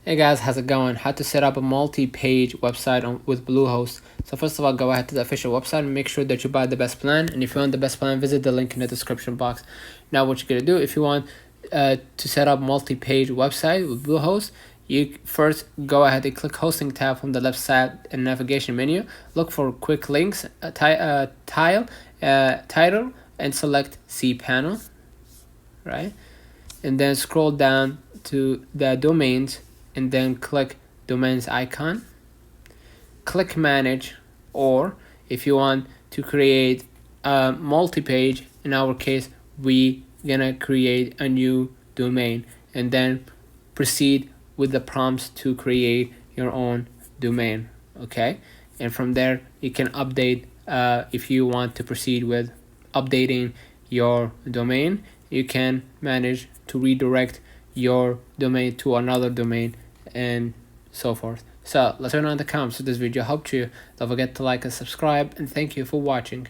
Hey guys, how's it going? How to set up a multi-page website with Bluehost. So first of all, go ahead to the official website and make sure that you buy the best plan. And if you want the best plan, visit the link in the description box. Now what you're going to do, if you want to set up multi-page website with Bluehost, you first go ahead and click hosting tab from the left side in navigation menu. Look for quick links, title, and select cPanel, right? And then scroll down to the domains and then click domains icon. Click manage, or if you want to create a multi-page, in our case we gonna create a new domain, and then proceed with the prompts to create your own domain. Okay, and from there you can update if you want to proceed with updating your domain. You can manage to redirect your domain to another domain and so forth. So let's turn on the comments. If this video helped you, don't forget to like and subscribe, and thank you for watching.